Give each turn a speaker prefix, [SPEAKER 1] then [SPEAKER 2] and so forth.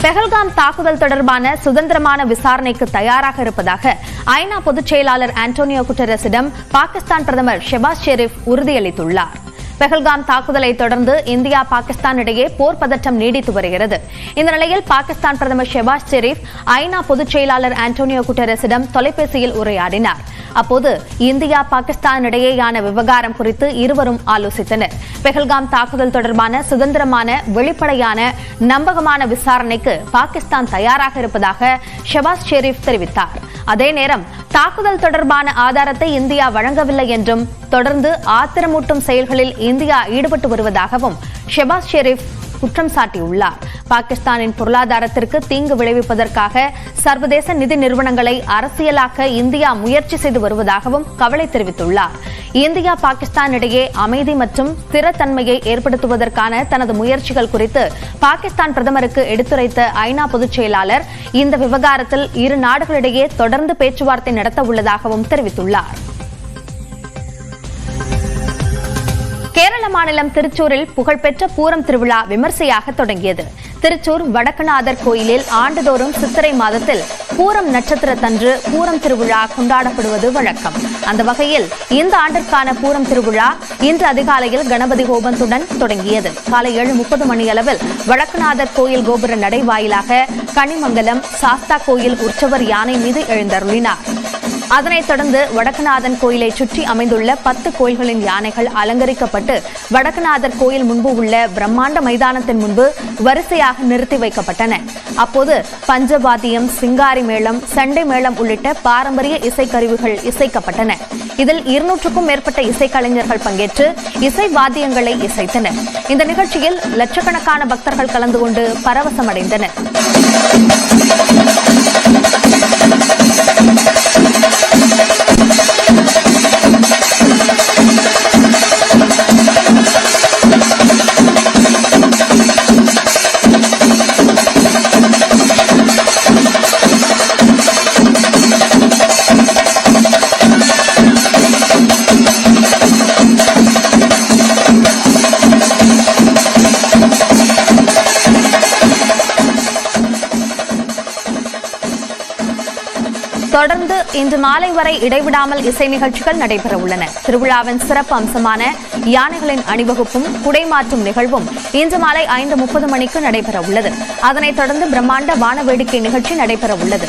[SPEAKER 1] பெஹல்காம் தாக்குதல் தொடர்பான சுதந்திரமான விசாரணைக்கு தயாராக இருப்பதாக ஐநா பொதுச் செயலாளர் ஆண்டோனியோ குட்டரஸிடம் பாகிஸ்தான் பிரதமர் ஷெபாஸ் ஷெரீப் உறுதியளித்துள்ளார். பெஹல்காம் தாக்குதலை தொடர்ந்து இந்தியா பாகிஸ்தான் இடையே போர் பதற்றம் நீடித்து வருகிறது. இந்த நிலையில் பாகிஸ்தான் பிரதமர் ஷெபாஸ் ஷெரீப் ஐநா பொதுச் செயலாளர் ஆண்டோனியோ குட்டரஸிடம் தொலைபேசியில் உரையாடினார். அப்போது இந்தியா பாகிஸ்தான் இடையேயான விவகாரம் குறித்து இருவரும் ஆலோசித்தனர். பெஹல்காம் தாக்குதல் தொடர்பான சுதந்திரமான, வெளிப்படையான, நம்பகமான விசாரணைக்கு பாகிஸ்தான் தயாராக இருப்பதாக ஷெபாஸ் ஷெரீப் தெரிவித்தார். அதே நேரம் தாக்குதல் தொடர்பான ஆதாரத்தை இந்தியா வழங்கவில்லை என்றும், தொடர்ந்து ஆத்திரமூட்டும் செயல்களில் இந்தியா ஈடுபட்டு வருவதாகவும் ஷெபாஸ் ஷெரீப் குற்றம் சாட்டியுள்ளார். பாகிஸ்தானின் பொருளாதாரத்திற்கு தீங்கு விளைவிப்பதற்காக சர்வதேச நிதி நிறுவனங்களை அரசியலாக்க இந்தியா முயற்சி செய்து வருவதாகவும் கவலை தெரிவித்துள்ளார். இந்தியா பாகிஸ்தான் இடையே அமைதி மற்றும் ஸ்திரத்தன்மையை ஏற்படுத்துவதற்கான தனது முயற்சிகள் குறித்து பாகிஸ்தான் பிரதமருக்கு எடுத்துரைத்த ஐநா பொதுச் செயலாளர் இந்த விவகாரத்தில் இரு நாடுகளிடையே தொடர்ந்து பேச்சுவார்த்தை நடத்த உள்ளதாகவும் தெரிவித்துள்ளார். கேரள மாநிலம் திருச்சூரில் புகழ்பெற்ற பூரம் திருவிழா விமர்சையாக தொடங்கியது. திருச்சூர் வடக்குநாதர் கோயிலில் ஆண்டுதோறும் சித்திரை மாதத்தில் பூரம் நட்சத்திரத்தன்று பூரம் திருவிழா கொண்டாடப்படுவது வழக்கம். அந்த வகையில் இந்த ஆண்டிற்கான பூரம் திருவிழா இன்று அதிகாலையில் கணபதி ஹோமத்துடன் தொடங்கியது. காலை 7:30 மணியளவில் வடக்குநாதர் கோயில் கோபுர நடை வாயிலாக கனிமங்கலம் சாஸ்தா கோயில் உற்சவர் யானை மீது எழுந்தருளினார். அதனைத் தொடர்ந்து வடக்குநாதன் கோயிலை சுற்றி அமைந்துள்ள 10 கோயில்களின் யானைகள் அலங்கரிக்கப்பட்டு வடக்குநாதர் கோயில் முன்பு உள்ள பிரம்மாண்ட மைதானத்தின் முன்பு வரிசையாக நிறுத்தி வைக்கப்பட்டன. அப்போது பஞ்சவாத்தியம், சிங்காரி மேளம், சண்டை மேளம் உள்ளிட்ட பாரம்பரிய இசைக்கருவிகள் இசைக்கப்பட்டன. இதில் 200க்கும் மேற்பட்ட இசைக்கலைஞர்கள் பங்கேற்று இசை வாத்தியங்களை இசைத்தனர். இந்த நிகழ்ச்சியில் லட்சக்கணக்கான பக்தர்கள் கலந்து கொண்டு பரவசமடைந்தனர். தொடர்ந்து இன்று மாலை வரை இடைவிடாமல் இசை நிகழ்ச்சிகள் நடைபெற உள்ளன. திருவிழாவின் சிறப்பு அம்சமான யானைகளின் அணிவகுப்பும் குடைமாற்றும் நிகழ்வும் இன்று மாலை 5:30 மணிக்கு நடைபெற உள்ளது. அதனைத் தொடர்ந்து பிரம்மாண்ட வான வேடிக்கை நிகழ்ச்சி நடைபெற உள்ளது.